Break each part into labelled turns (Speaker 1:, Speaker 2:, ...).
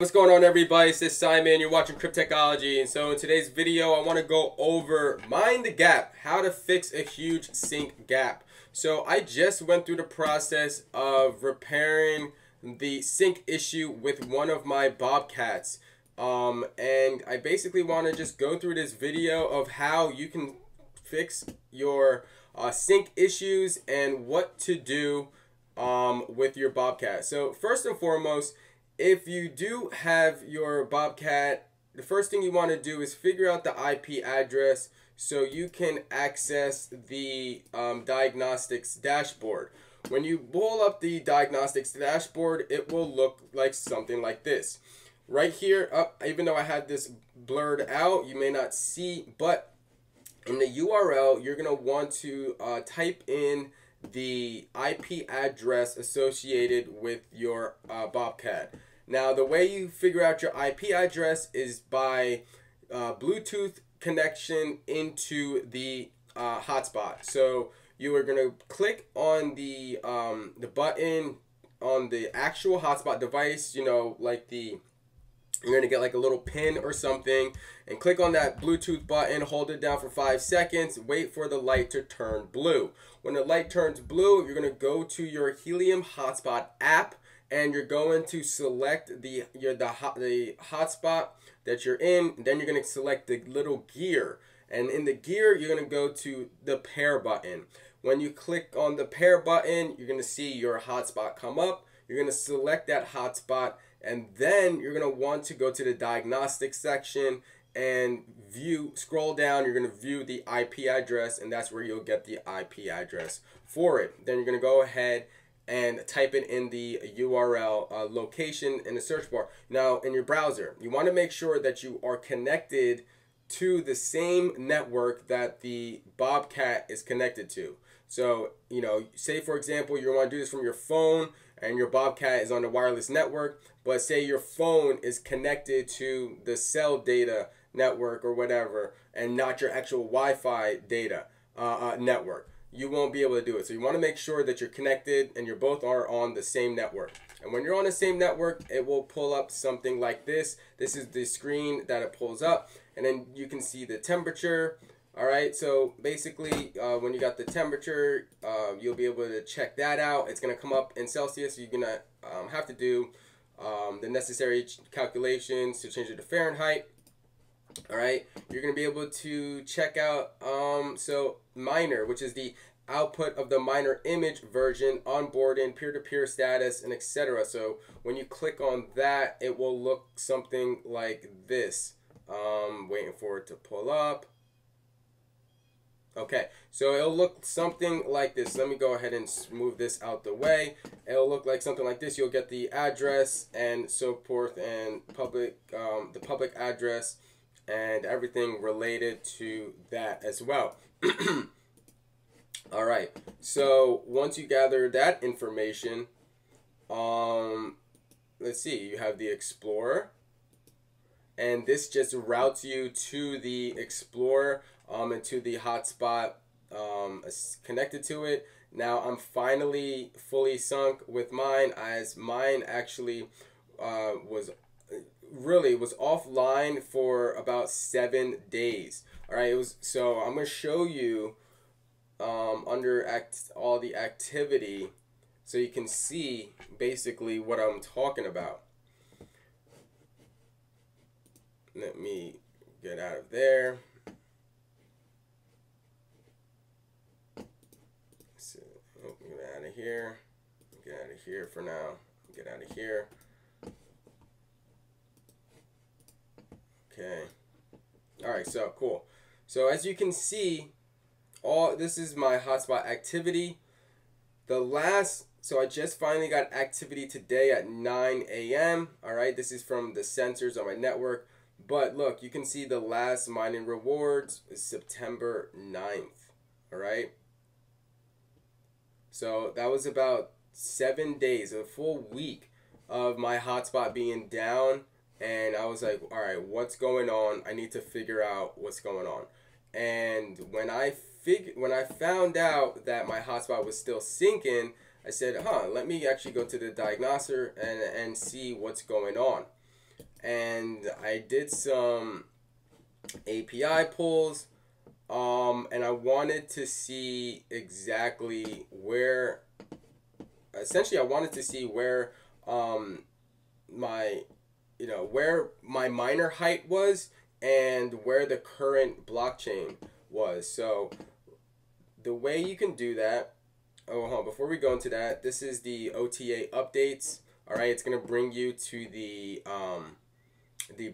Speaker 1: What's going on, everybody? It's this Simon. You're watching Cryptechnology, and so in today's video I want to go over mind the gap, how to fix a huge sync gap. So I just went through the process of repairing the sync issue with one of my Bobcats, and I basically want to just go through this video of how you can fix your sync issues and what to do with your Bobcat. So first and foremost, if you do have your Bobcat, the first thing you want to do is figure out the IP address so you can access the diagnostics dashboard. When you pull up the diagnostics dashboard, it will look like something like this. Right here, even though I had this blurred out, you may not see, but in the URL, you're going to want to type in the IP address associated with your Bobcat. Now, the way you figure out your IP address is by Bluetooth connection into the hotspot. So you are going to click on the button on the actual hotspot device, you know, like you're going to get like a little pin or something, and click on that Bluetooth button, hold it down for 5 seconds, wait for the light to turn blue. When the light turns blue, you're going to go to your Helium Hotspot app, and you're going to select the hotspot that you're in. Then you're going to select the little gear, and in the gear, you're going to go to the pair button. When you click on the pair button, you're going to see your hotspot come up. You're going to select that hotspot, and then you're going to want to go to the diagnostics section and scroll down. You're going to view the IP address, and that's where you'll get the IP address for it. Then you're going to go ahead and type it in the URL location in the search bar. Now, in your browser, you want to make sure that you are connected to the same network that the Bobcat is connected to. So, you know, say for example, you want to do this from your phone and your Bobcat is on the wireless network, but say your phone is connected to the cell data network or whatever, and not your actual Wi-Fi data network. You won't be able to do it. So you want to make sure that you're connected and you both are on the same network. And when you're on the same network, it will pull up something like this. This is the screen that it pulls up, and then you can see the temperature. All right, so basically when you got the temperature, you'll be able to check that out. It's going to come up in Celsius. You're going to have to do the necessary calculations to change it to Fahrenheit. All right, you're going to be able to check out so miner, which is the output of the miner image version, onboarding, peer-to-peer status, and etc. So when you click on that, it will look something like this. Waiting for it to pull up. Okay, so it'll look something like this. Let me go ahead and move this out the way. It'll look like something like this. You'll get the address and so forth, and the public address and everything related to that as well. All right, so once you gather that information, let's see, you have the Explorer, and this just routes you to the Explorer and to the hotspot connected to it. Now I'm finally fully sunk with mine, as mine actually was offline for about 7 days. All right, so I'm going to show you under all the activity so you can see basically what I'm talking about. Let me get out of there. So, get out of here. Get out of here for now. Get out of here. Okay. Alright, so cool. So as you can see, this is my hotspot activity. So I just finally got activity today at 9 a.m. Alright, this is from the sensors on my network. But look, you can see the last mining rewards is September 9th. Alright. So that was about 7 days, a full week of my hotspot being down. And I was like, all right, what's going on? I need to figure out what's going on. And when I found out that my hotspot was still syncing, I said, let me actually go to the diagnoser and see what's going on. I did some API pulls, and I wanted to see exactly where, essentially I wanted to see where my, where my miner height was and where the current blockchain was. So the way you can do that, before we go into that, this is the OTA updates. All right, it's gonna bring you to the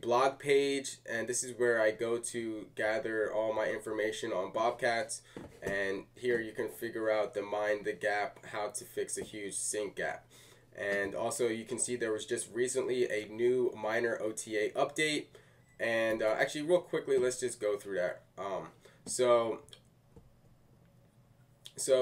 Speaker 1: blog page, and this is where I go to gather all my information on Bobcats. And here you can figure out the mind the gap, how to fix a huge sync gap. And also you can see there was just recently a new miner OTA update. And actually, real quickly, let's just go through that. So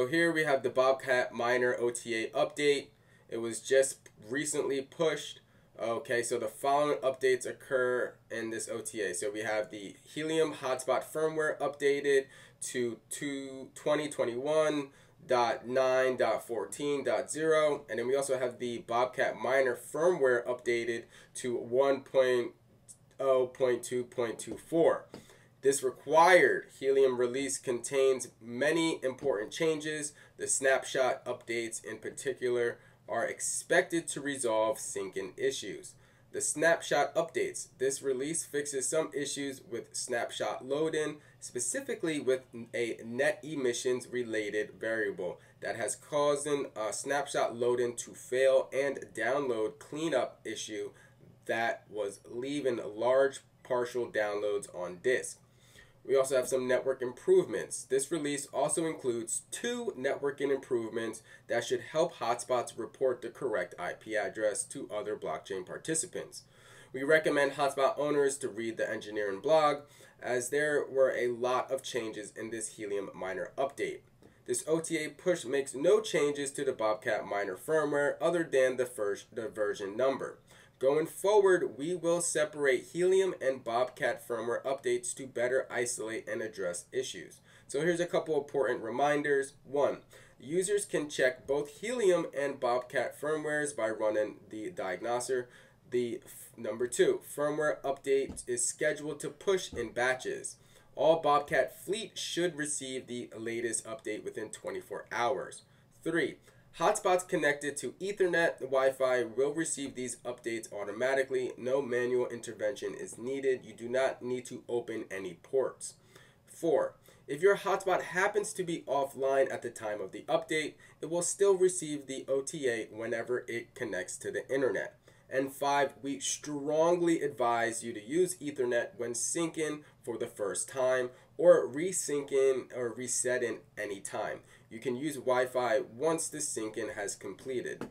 Speaker 1: here we have the Bobcat miner OTA update. It was just recently pushed. Okay, so the following updates occur in this OTA. So we have the Helium Hotspot firmware updated to 2021.9.14.0, and then we also have the Bobcat miner firmware updated to 1.0.2.24. This required Helium release contains many important changes. The snapshot updates in particular are expected to resolve syncing issues. The snapshot updates. This release fixes some issues with snapshot load-in, specifically with a net emissions related variable that has caused a snapshot load-in to fail, and download cleanup issue that was leaving large partial downloads on disk. We also have some network improvements. This release also includes 2 networking improvements that should help hotspots report the correct IP address to other blockchain participants. We recommend hotspot owners to read the engineering blog, as there were a lot of changes in this Helium miner update. This OTA push makes no changes to the Bobcat miner firmware other than the version number. Going forward, we will separate Helium and Bobcat firmware updates to better isolate and address issues. So here's a couple important reminders. 1. Users can check both Helium and Bobcat firmwares by running the diagnoser. Number 2, firmware update is scheduled to push in batches. All Bobcat fleet should receive the latest update within 24 hours. 3. Hotspots connected to Ethernet Wi-Fi will receive these updates automatically. No manual intervention is needed. You do not need to open any ports. 4. If your hotspot happens to be offline at the time of the update, it will still receive the OTA whenever it connects to the internet. And 5, we strongly advise you to use Ethernet when syncing for the first time, or resyncing or resetting anytime. You can use Wi-Fi once the syncing has completed.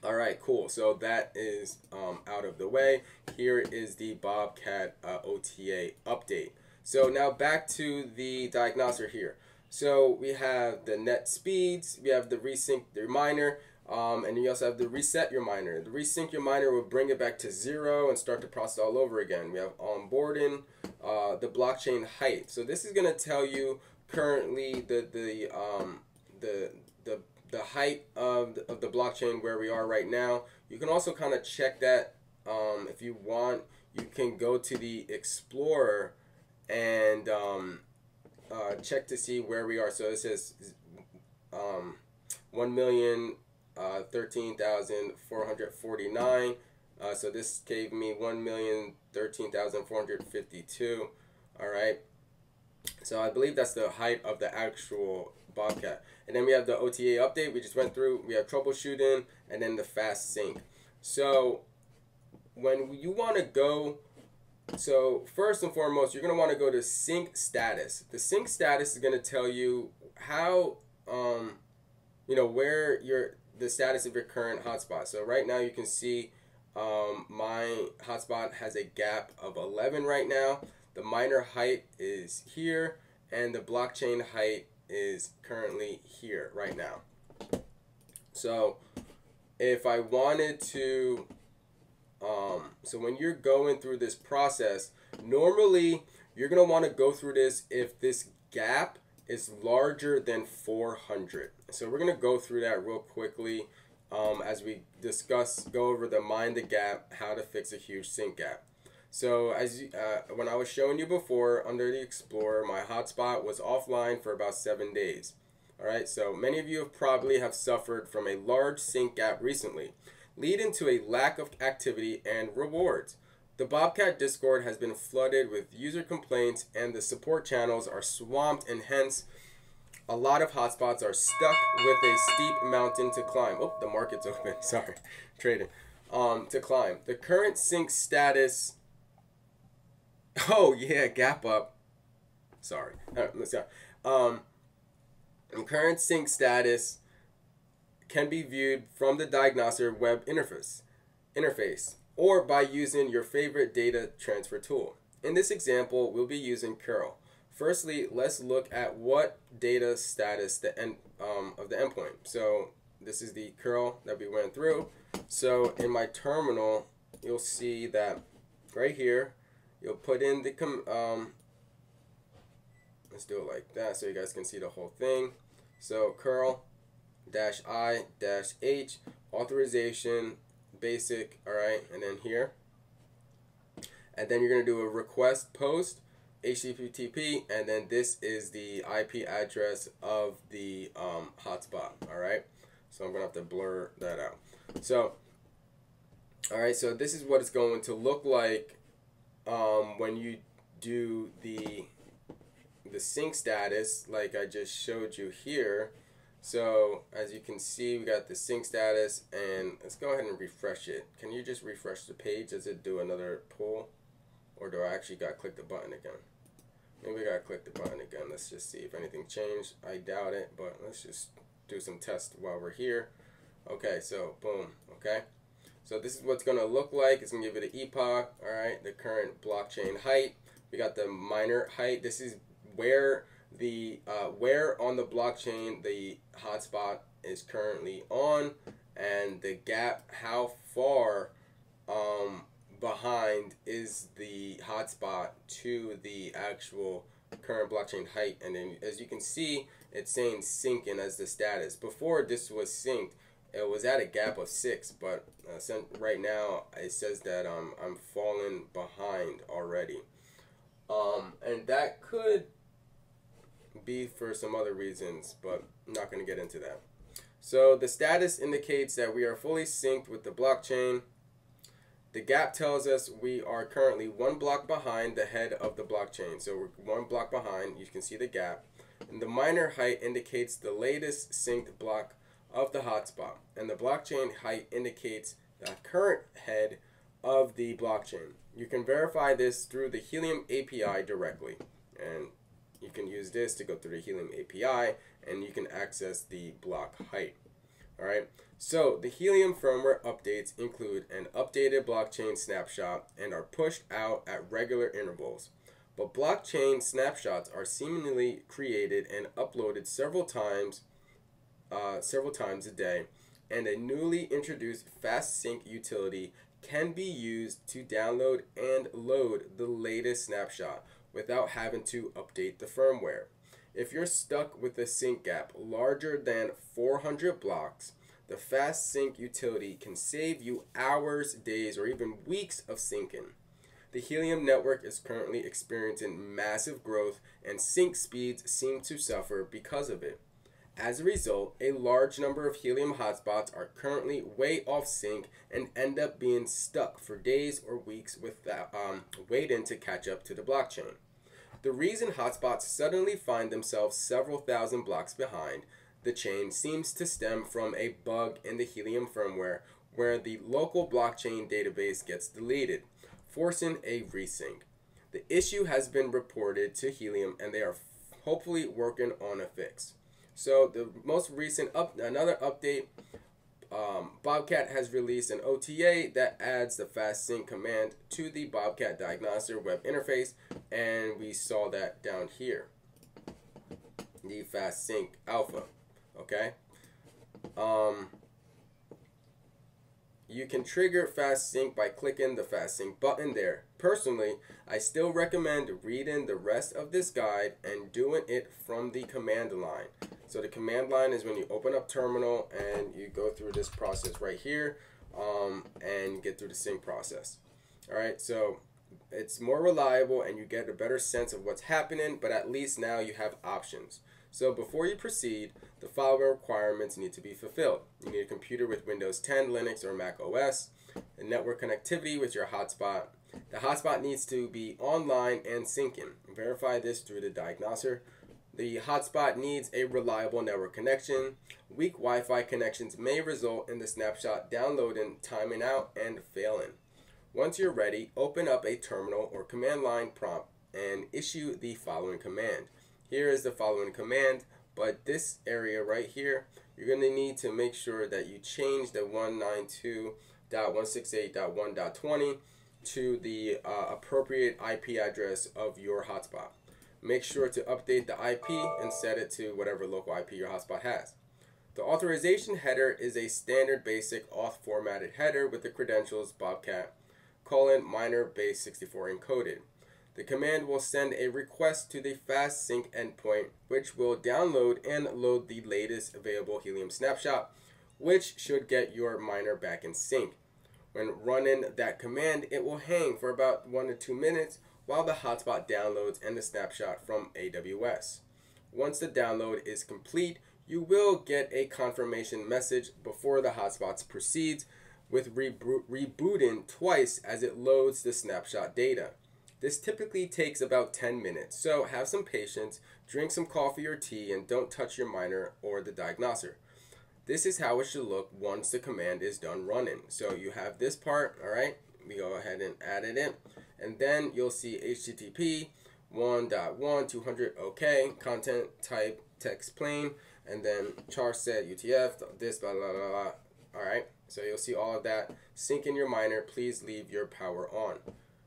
Speaker 1: Alright, cool. So that is out of the way. Here is the Bobcat OTA update. So now back to the diagnoser here. So we have the net speeds, we have the resync your miner, and you also have the reset your miner. The resync your miner will bring it back to 0 and start the process all over again. We have onboarding, the blockchain height. So this is going to tell you currently the height of the blockchain where we are right now. You can also kind of check that if you want. You can go to the Explorer and check to see where we are. So it says 1,013,449. So this gave me 1,013,452. All right. So I believe that's the height of the actual Bobcat. And then we have the OTA update we just went through. We have troubleshooting, and then the FastSYNC. So when you want to go, so first and foremost, you're going to want to go to sync status. The sync status is going to tell you how, where the status of your current hotspot. So right now you can see my hotspot has a gap of 11 right now. The miner height is here, and the blockchain height is currently here right now. So if I wanted to, so when you're going through this process, normally you're going to want to go through this if this gap is larger than 400. So we're going to go through that real quickly as we go over the mind the gap, how to fix a huge sync gap. So as when I was showing you before under the Explorer, my hotspot was offline for about 7 days. Alright, so many of you probably have suffered from a large sync gap recently, leading to a lack of activity and rewards. The Bobcat Discord has been flooded with user complaints and the support channels are swamped, and hence a lot of hotspots are stuck with a steep mountain to climb. Oh, the market's open. Sorry, trading. To climb. The current sync status. Oh yeah, gap up. Sorry. Let's go. The current sync status can be viewed from the Diagnoser web interface or by using your favorite data transfer tool. In this example, we'll be using curl. Firstly, let's look at what data status of the endpoint. So this is the curl that we went through. So in my terminal, you'll see that right here, you'll put in the let's do it like that so you guys can see the whole thing. So curl -I-H authorization basic, all right, and then here, and then you're gonna do a request post HTTP, and then this is the IP address of the hotspot. All right, so I'm gonna have to blur that out. So all right, so this is what it's going to look like when you do the sync status like I just showed you here. So as you can see, we got the sync status, and let's go ahead and refresh it. Can you just refresh the page? Does it do another pull, or do I actually got to click the button again? Maybe I got to click the button again. Let's just see if anything changed. I doubt it, but let's just do some tests while we're here. Okay, so boom. Okay, so this is what's going to look like. It's going to give it an epoch. All right, the current blockchain height. We got the miner height. This is where where on the blockchain the hotspot is currently on, and the gap, how far behind is the hotspot to the actual current blockchain height. And then as you can see, it's saying syncing as the status. Before this was synced, it was at a gap of 6, but right now it says that I'm falling behind already, and that could be for some other reasons, but I'm not going to get into that. So the status indicates that we are fully synced with the blockchain. The gap tells us we are currently 1 block behind the head of the blockchain. So we're 1 block behind. You can see the gap. And the miner height indicates the latest synced block of the hotspot. And the blockchain height indicates the current head of the blockchain. You can verify this through the Helium API directly. And you can use this to go through the Helium API, and you can access the block height. All right. So the Helium firmware updates include an updated blockchain snapshot and are pushed out at regular intervals. But blockchain snapshots are seemingly created and uploaded several times a day, and a newly introduced FastSYNC utility can be used to download and load the latest snapshot without having to update the firmware. If you're stuck with a sync gap larger than 400 blocks, the FastSYNC utility can save you hours, days, or even weeks of syncing. The Helium network is currently experiencing massive growth, and sync speeds seem to suffer because of it. As a result, a large number of Helium hotspots are currently way off sync and end up being stuck for days or weeks without waiting to catch up to the blockchain. The reason hotspots suddenly find themselves several thousand blocks behind the chain seems to stem from a bug in the Helium firmware where the local blockchain database gets deleted, forcing a resync. The issue has been reported to Helium, and they are hopefully working on a fix. So the most recent another update, Bobcat has released an OTA that adds the FastSYNC command to the Bobcat Diagnoser web interface, and we saw that down here, the FastSYNC alpha. Okay, you can trigger FastSYNC by clicking the FastSYNC button there. Personally, I still recommend reading the rest of this guide and doing it from the command line. So the command line is when you open up terminal and you go through this process right here, and get through the sync process. All right, so It's more reliable and you get a better sense of what's happening, but at least now you have options. So before you proceed, the following requirements need to be fulfilled. You need a computer with Windows 10, Linux, or Mac OS, a network connectivity with your hotspot. The hotspot needs to be online and syncing. Verify this through the diagnoser. The hotspot needs a reliable network connection. Weak Wi-Fi connections may result in the snapshot downloading, timing out, and failing. Once you're ready, open up a terminal or command line prompt and issue the following command. Here is the following command, but this area right here, you're going to need to make sure that you change the 192.168.1.20 to the appropriate IP address of your hotspot. Make sure to update the IP and set it to whatever local IP your hotspot has. The authorization header is a standard basic auth formatted header with the credentials Bobcat, minor base 64 encoded. The command will send a request to the FastSYNC endpoint, which will download and load the latest available Helium snapshot, which should get your miner back in sync. When running that command, it will hang for about 1 to 2 minutes while the hotspot downloads and the snapshot from AWS. Once the download is complete, you will get a confirmation message before the hotspot proceeds with rebooting twice as it loads the snapshot data. This typically takes about 10 minutes, so have some patience, drink some coffee or tea, and don't touch your miner or the diagnoser. This is how it should look once the command is done running. So you have this part, all right? We go ahead and add it in, and then you'll see HTTP 1.1.200 OK, content type text plain, and then char set UTF, this blah blah blah blah. All right, so you'll see all of that. Sync in your miner. Please leave your power on.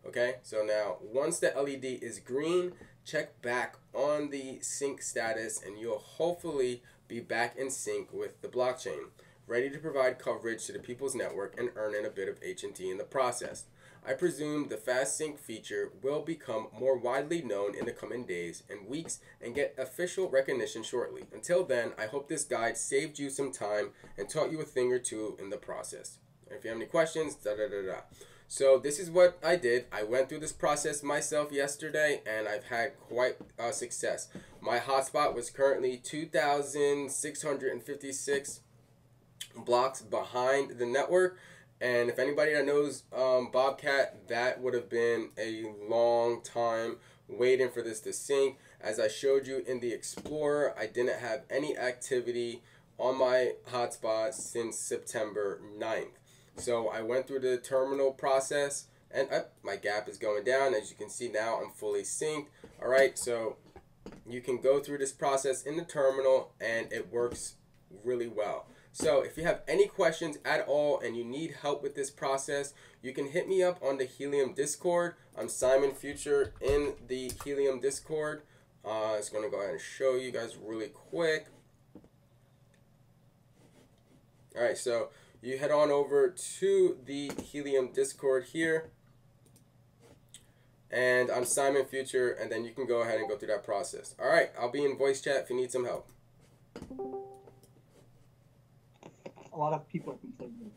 Speaker 1: Okay, so now once the LED is green, check back on the sync status and you'll hopefully be back in sync with the blockchain, ready to provide coverage to the people's network and earn in a bit of H&T in the process. I presume the FastSYNC feature will become more widely known in the coming days and weeks and get official recognition shortly. Until then, I hope this guide saved you some time and taught you a thing or two in the process. And if you have any questions, So this is what I did. I went through this process myself yesterday and I've had quite a success. My hotspot was currently 2,656 blocks behind the network. And if anybody that knows Bobcat, that would have been a long time waiting for this to sync. As I showed you in the Explorer, I didn't have any activity on my hotspot since September 9th. So I went through the terminal process and my gap is going down. As you can see now, I'm fully synced. All right, so you can go through this process in the terminal and it works really well. So if you have any questions at all and you need help with this process, you can hit me up on the Helium Discord. I'm Simon Future in the Helium Discord. I'm just going to go ahead and show you guys really quick. All right, so you head on over to the Helium Discord here. And I'm Simon Future, and then you can go ahead and go through that process. All right, I'll be in voice chat if you need some help.
Speaker 2: A lot of people are complaining.